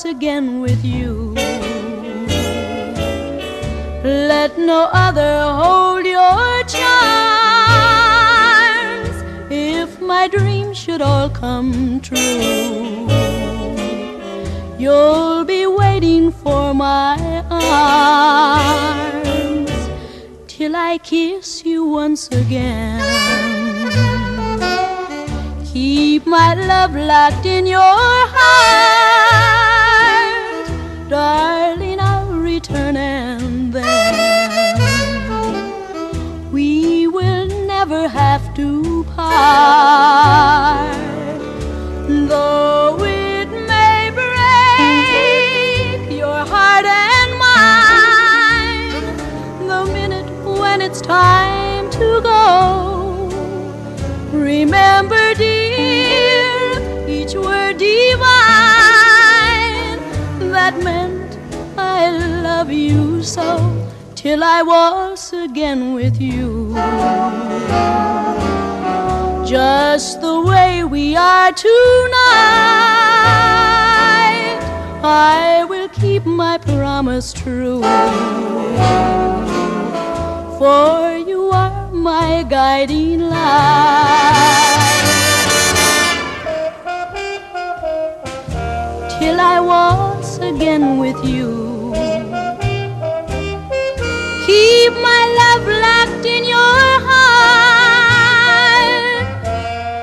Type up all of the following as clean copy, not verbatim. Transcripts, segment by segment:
again with you. Let no other hold your charms. If my dreams should all come true, you'll be waiting for my arms till I kiss you once again. Keep my love locked in your heart, darling, I'll return and then we will never have to part. Though it may break your heart and mine the minute when it's time to go, remember, dear, each word divine that meant I love you so till I was again with you. Just the way we are tonight, I will keep my promise true, for you are my guiding light. Till I was again with you, keep my love locked in your heart,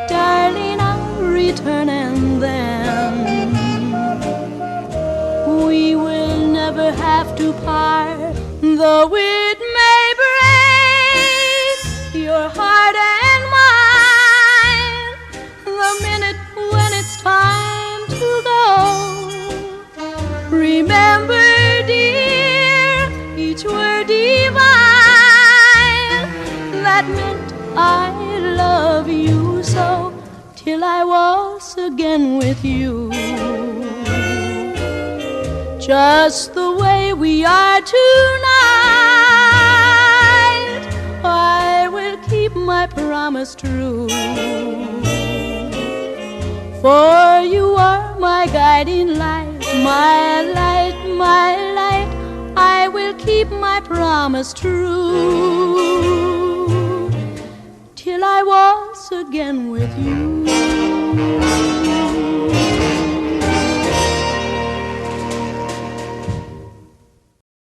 darling, I'll return and then we will never have to part. Though it may break your heart and mine the minute when it's time to go, remember, dear, each word divine that meant I love you so till I was again with you. Just the way we are tonight, I will keep my promise true, for you are my guiding light, my light, my light. I will keep my promise true till I was again with you.